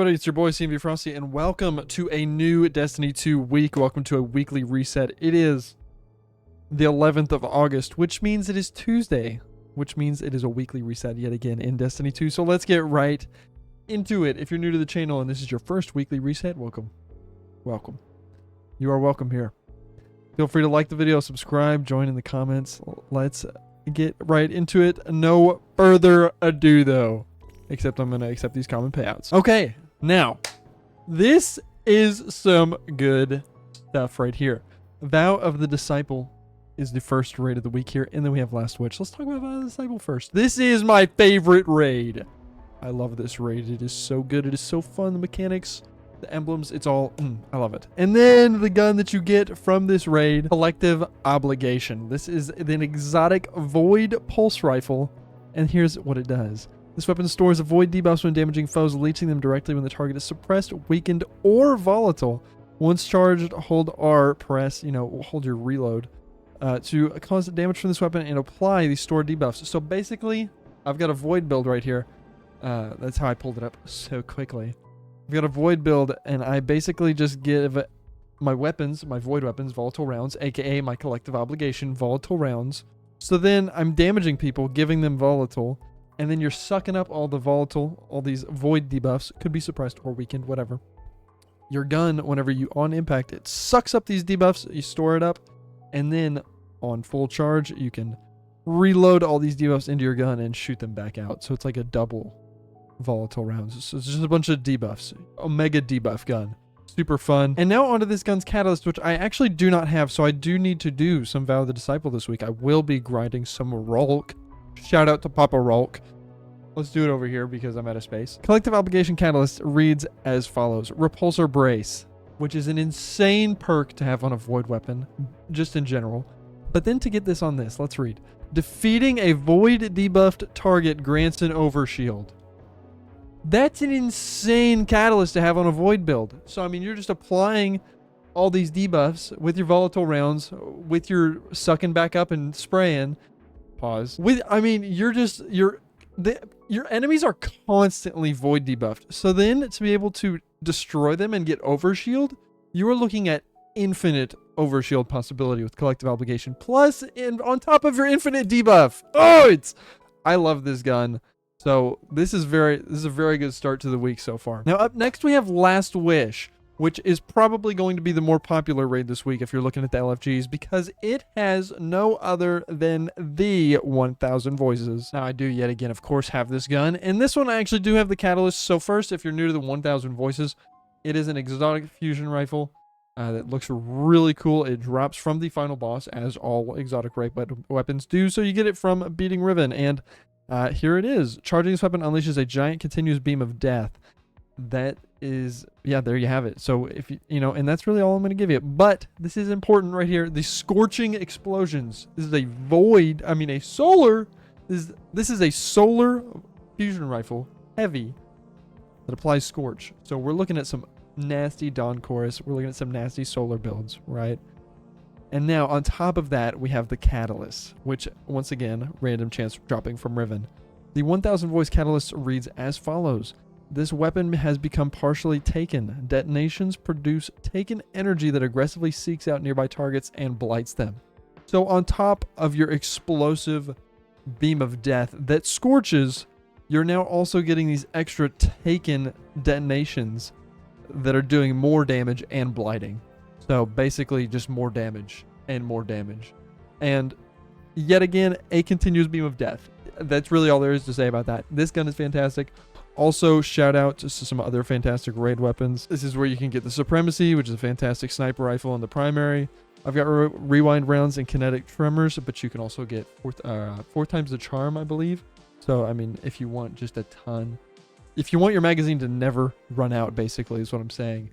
everybody, it's your boy CmvFrosty, and welcome to a new Destiny 2 week. Welcome to a weekly reset. It is the 11th of August, which means it is Tuesday, which means it is a weekly reset yet again in Destiny 2. So let's get right into it. If you're new to the channel and this is your first weekly reset, welcome. Welcome. You are welcome here. Feel free to like the video, subscribe, join in the comments. Let's get right into it. No further ado, though. Except I'm going to accept these common payouts. Okay, now, this is some good stuff right here. Vow of the Disciple is the first raid of the week here, and then we have Last Witch. Let's talk about Vow of the Disciple first. This is my favorite raid. I love this raid. It is so good. It is so fun. The mechanics, the emblems, it's all, I love it. And then the gun that you get from this raid, Collective Obligation. This is an exotic Void Pulse Rifle, and here's what it does. This weapon stores avoid debuffs when damaging foes, leeching them directly when the target is suppressed, weakened, or volatile. Once charged, hold R, press, hold your reload to cause damage from this weapon and apply these stored debuffs. So basically, I've got a void build right here. That's how I pulled it up so quickly. I've got a void build, and I basically just give my weapons, my void weapons, volatile rounds, aka my collective obligation, volatile rounds. So then I'm damaging people, giving them volatile. And then you're sucking up all the volatile, all these void debuffs, could be suppressed or weakened, whatever. Your gun, whenever you on impact, it sucks up these debuffs, you store it up, and then on full charge, you can reload all these debuffs into your gun and shoot them back out. So it's like a double volatile rounds. So it's just a bunch of debuffs. Omega debuff gun. Super fun. And now onto this gun's catalyst, which I actually do not have, so I do need to do some Vow of the Disciple this week. I will be grinding some Rolk. Shout out to Papa Rolk. Let's do it over here because I'm out of space. Collective Obligation Catalyst reads as follows. Repulsor Brace, which is an insane perk to have on a void weapon, just in general. But then to get this on this, let's read. Defeating a void debuffed target grants an overshield. That's an insane catalyst to have on a void build. So, I mean, you're just applying all these debuffs with your volatile rounds, with your sucking back up and spraying. Pause. Your enemies are constantly void debuffed. So then to be able to destroy them and get overshield, you are looking at infinite overshield possibility with Collective Obligation. Plus, on top of your infinite debuff. I love this gun. So this is a very good start to the week so far. Now up next we have Last Wish, which is probably going to be the more popular raid this week if you're looking at the LFGs, because it has no other than the 1000 voices. Now, I do yet again, of course, have this gun, and this one I actually do have the catalyst. So first, if you're new to the 1000 voices, it is an exotic fusion rifle that looks really cool. It drops from the final boss, as all exotic raid weapons do, so you get it from beating Riven, and here it is. Charging this weapon unleashes a giant continuous beam of death. That is, yeah, there you have it. So if and that's really all I'm going to give you. But this is important right here. The scorching explosions. This is a solar. This is a solar fusion rifle, heavy, that applies scorch. So we're looking at some nasty Dawn Chorus. We're looking at some nasty solar builds, right? And now on top of that, we have the catalyst, which once again, random chance dropping from Riven. The 1000 voice catalyst reads as follows. This weapon has become partially taken. Detonations produce taken energy that aggressively seeks out nearby targets and blights them. So on top of your explosive beam of death that scorches, you're now also getting these extra taken detonations that are doing more damage and blighting. So basically just more damage and more damage. And yet again, a continuous beam of death. That's really all there is to say about that. This gun is fantastic. Also, shout out to some other fantastic raid weapons. This is where you can get the Supremacy, which is a fantastic sniper rifle in the primary. I've got rewind rounds and kinetic tremors, but you can also get four times the charm, I believe. So, I mean, if you want just a ton. If you want your magazine to never run out, basically, is what I'm saying.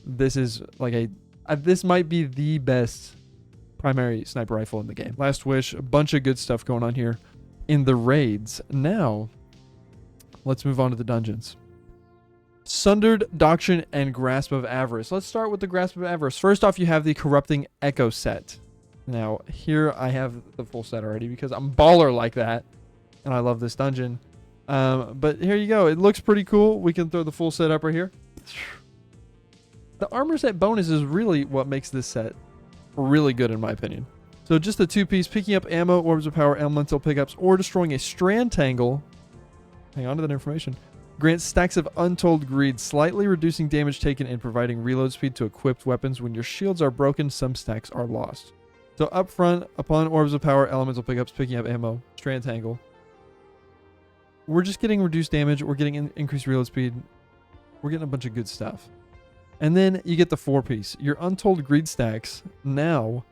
This is like this might be the best primary sniper rifle in the game. Last Wish, a bunch of good stuff going on here in the raids. Now, let's move on to the dungeons. Sundered Doctrine and Grasp of Avarice. Let's start with the Grasp of Avarice. First off, you have the Corrupting Echo set. Now, here I have the full set already because I'm baller like that, and I love this dungeon. But here you go. It looks pretty cool. We can throw the full set up right here. The armor set bonus is really what makes this set really good in my opinion. So just a 2-piece, picking up ammo, orbs of power, elemental pickups, or destroying a strand tangle. Hang on to that information. Grants stacks of untold greed, slightly reducing damage taken and providing reload speed to equipped weapons. When your shields are broken, some stacks are lost. So up front, upon orbs of power, elemental pickups, picking up ammo, strand tangle. We're just getting reduced damage. We're getting increased reload speed. We're getting a bunch of good stuff. And then you get the 4-piece. Your untold greed stacks now.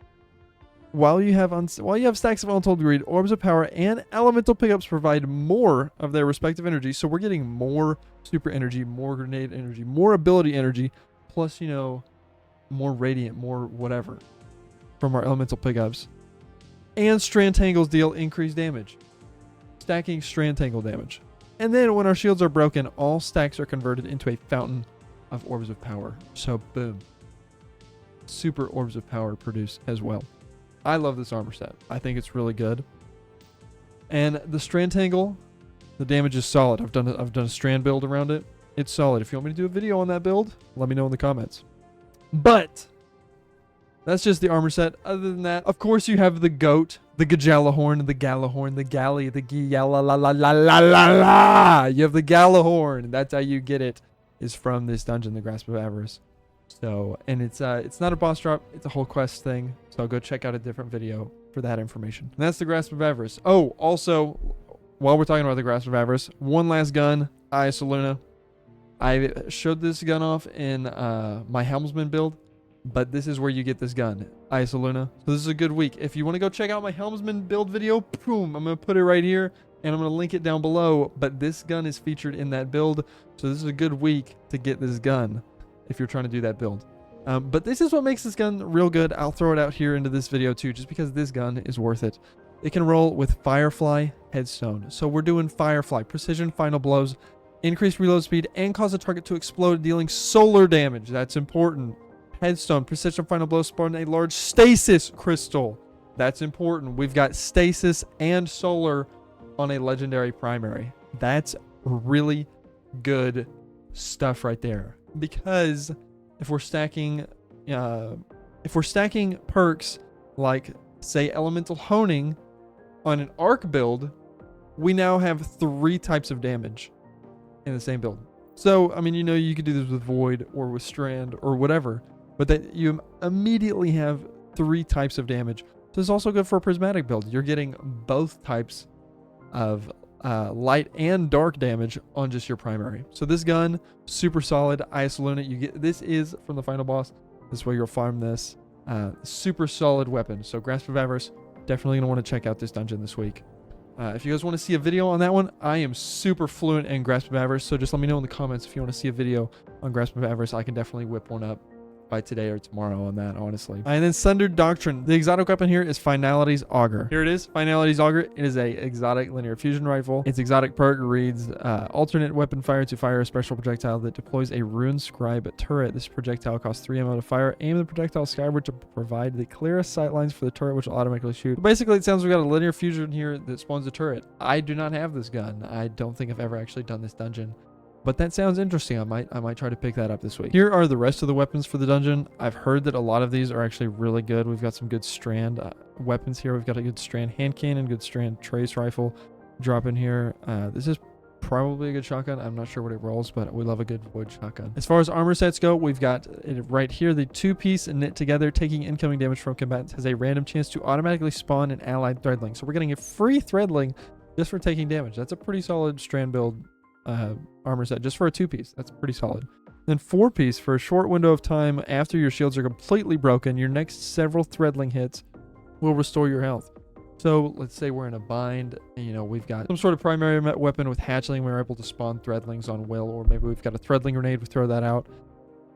While you have stacks of untold greed, orbs of power and elemental pickups provide more of their respective energy. So we're getting more super energy, more grenade energy, more ability energy, plus, you know, more radiant, more whatever from our elemental pickups. And strand tangles deal increased damage. Stacking strand tangle damage. And then when our shields are broken, all stacks are converted into a fountain of orbs of power. So boom. Super orbs of power produced as well. I love this armor set. I think it's really good. And the strand tangle, the damage is solid. I've done a strand build around it. It's solid. If you want me to do a video on that build, let me know in the comments. But that's just the armor set. Other than that, of course, you have the goat, the Gajalahorn, the Galahorn, the Galley, the Giyalalalalalala. You have the Galahorn. That's how you get it. Is from this dungeon, the Grasp of Avarice. So, and it's not a boss drop, it's a whole quest thing. So go check out a different video for that information. And that's the Grasp of Avarice. Oh, also, while we're talking about the Grasp of Avarice, one last gun, Eye of Selûne. I showed this gun off in my Helmsman build, but this is where you get this gun, Eye of Selûne. So this is a good week. If you want to go check out my Helmsman build video, boom, I'm going to put it right here. And I'm going to link it down below, but this gun is featured in that build. So this is a good week to get this gun if you're trying to do that build. But this is what makes this gun real good. I'll throw it out here into this video too, just because this gun is worth it. It can roll with Firefly Headstone. So we're doing Firefly, precision final blows, increased reload speed, and cause a target to explode, dealing solar damage. That's important. Headstone, precision final blow, spawn a large stasis crystal. That's important. We've got stasis and solar on a legendary primary. That's really good stuff right there. Because if we're stacking perks like, say, elemental honing on an arc build, we now have 3 types of damage in the same build. So, I mean, you know, you could do this with void or with strand or whatever, but that you immediately have 3 types of damage. So it's also good for a prismatic build. You're getting both types of light and dark damage on just your primary. So this gun, super solid. Eye of Selûne, you get this is from the final boss. This is where you'll farm this. Super solid weapon. So Grasp of Avarice, definitely gonna want to check out this dungeon this week. If you guys want to see a video on that one, I am super fluent in Grasp of Avarice, so just let me know in the comments if you want to see a video on Grasp of Avarice. I can definitely whip one up by today or tomorrow on that, honestly. And then Sundered Doctrine. The exotic weapon here is Finality's Auger. Here it is, Finality's Auger. It is a exotic linear fusion rifle. Its exotic perk reads, alternate weapon fire to fire a special projectile that deploys a rune scribe turret. This projectile costs 3 ammo to fire. Aim the projectile skyward to provide the clearest sightlines for the turret, which will automatically shoot. Basically, it sounds like we've got a linear fusion here that spawns a turret. I do not have this gun. I don't think I've ever actually done this dungeon. But that sounds interesting. I might try to pick that up this week. Here are the rest of the weapons for the dungeon. I've heard that a lot of these are actually really good. We've got some good strand weapons here. We've got a good strand hand cannon, good strand trace rifle drop in here. This is probably a good shotgun. I'm not sure what it rolls, but we love a good void shotgun. As far as armor sets go, we've got it right here. The 2-piece knit together, taking incoming damage from combatants, has a random chance to automatically spawn an allied threadling. So we're getting a free threadling just for taking damage. That's a pretty solid strand build armor set just for a 2-piece. That's pretty solid. Then 4-piece for a short window of time after your shields are completely broken. Your next several threadling hits will restore your health. So let's say we're in a bind and, you know, we've got some sort of primary weapon with hatchling. We're able to spawn threadlings on will, or maybe we've got a threadling grenade. We throw that out.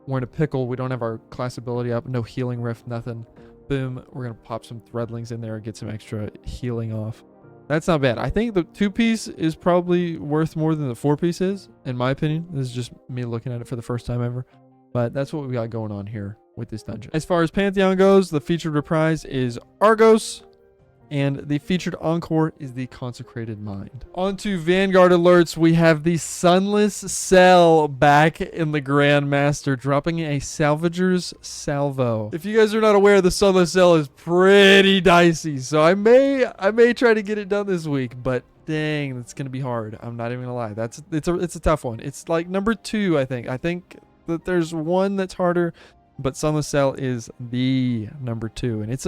We're in a pickle. We don't have our class ability up. No healing rift, nothing. Boom. We're going to pop some threadlings in there and get some extra healing off. That's not bad. I think the 2-piece is probably worth more than the 4-piece is, in my opinion. This is just me looking at it for the first time ever. But that's what we got going on here with this dungeon. As far as Pantheon goes, the featured reprise is Argos, And the featured encore is the Consecrated Mind. On to Vanguard alerts. We have the Sunless Cell back in the Grandmaster, dropping a Salvager's Salvo. If you guys are not aware, the Sunless Cell is pretty dicey, so I may try to get it done this week, but dang, that's gonna be hard. I'm not even gonna lie. It's a tough one. It's like number 2, I think. I think that there's one that's harder, but Sunless Cell is the number 2, and it's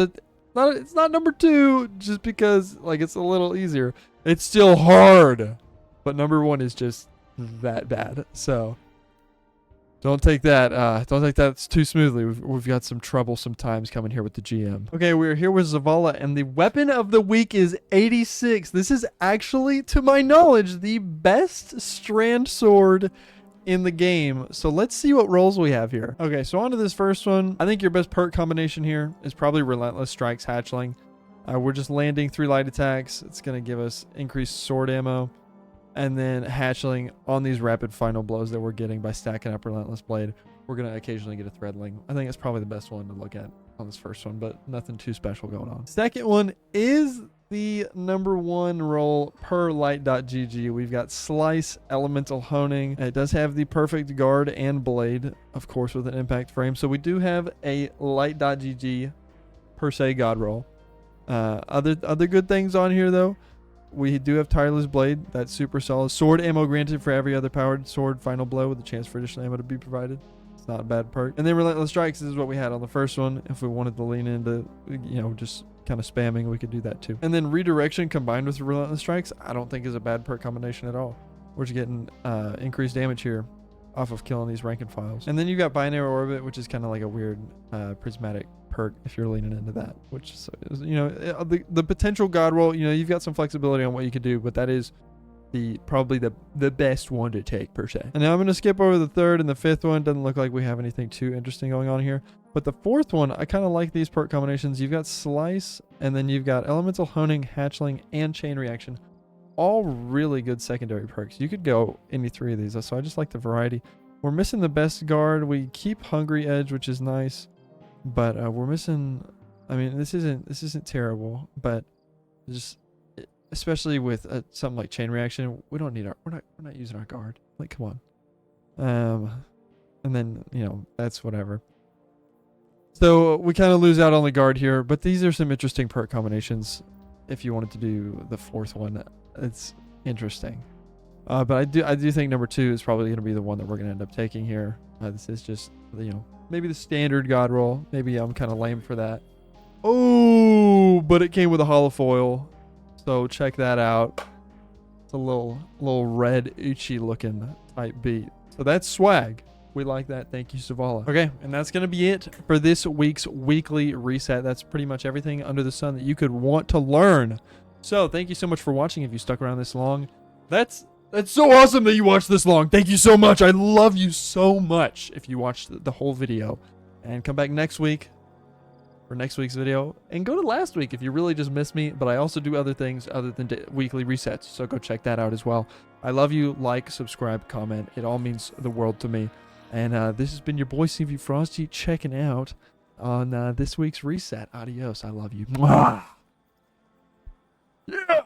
not number 2 just because like it's a little easier. It's still hard, but number 1 is just that bad. So don't take that too smoothly. We've got some troublesome times coming here with the GM. Okay, we're here with Zavala, and the weapon of the week is 86. This is actually, to my knowledge, the best strand sword in the game. So let's see what rolls we have here. Okay, so on to this first one. I think your best perk combination here is probably Relentless Strikes Hatchling. We're just landing 3 light attacks. It's going to give us increased sword ammo. And then Hatchling on these rapid final blows that we're getting by stacking up Relentless Blade. We're going to occasionally get a Threadling. I think it's probably the best one to look at on this first one, but nothing too special going on. Second one is the number 1 roll per light.gg. We've got Slice, Elemental Honing. It does have the perfect guard and blade, of course, with an impact frame. So we do have a light.gg per se god roll. Other good things on here, though. We do have Tireless Blade. That's super solid. Sword ammo granted for every other powered sword final blow with a chance for additional ammo to be provided. It's not a bad perk. And then Relentless Strikes is what we had on the first one. If we wanted to lean into, just kind of spamming, we could do that too. And then Redirection combined with Relentless Strikes, I don't think is a bad perk combination at all. We're just getting increased damage here off of killing these rank and files. And then you got Binary Orbit, which is kind of like a weird prismatic perk if you're leaning into that, which is, the potential god roll, you've got some flexibility on what you could do, but that is probably the best one to take per se. And now I'm going to skip over the third and the fifth one. Doesn't look like we have anything too interesting going on here. But the fourth one, I kind of like these perk combinations. You've got Slice, and then you've got Elemental Honing, Hatchling, and Chain Reaction. All really good secondary perks. You could go any 3 of these, so I just like the variety. We're missing the best guard. We keep Hungry Edge, which is nice, but we're missing. I mean, this isn't terrible, but just especially with something like Chain Reaction, we don't need we're not using our guard. Like, come on. And then that's whatever. So we kind of lose out on the guard here, but these are some interesting perk combinations. If you wanted to do the fourth one, it's interesting. But I do think number 2 is probably going to be the one that we're going to end up taking here. This is just, maybe the standard god roll. Maybe I'm kind of lame for that. Oh, but it came with a holofoil. So check that out. It's a little red, itchy looking type beat. So that's swag. We like that. Thank you, Zavala. Okay, and that's going to be it for this week's weekly reset. That's pretty much everything under the sun that you could want to learn. So thank you so much for watching. If you stuck around this long, that's so awesome that you watched this long. Thank you so much. I love you so much if you watched the whole video. And come back next week for next week's video. And go to last week if you really just missed me. But I also do other things other than weekly resets. So go check that out as well. I love you. Like, subscribe, comment. It all means the world to me. And this has been your boy CmvFrosty checking out on this week's reset. Adios. I love you. Mwah. Yeah.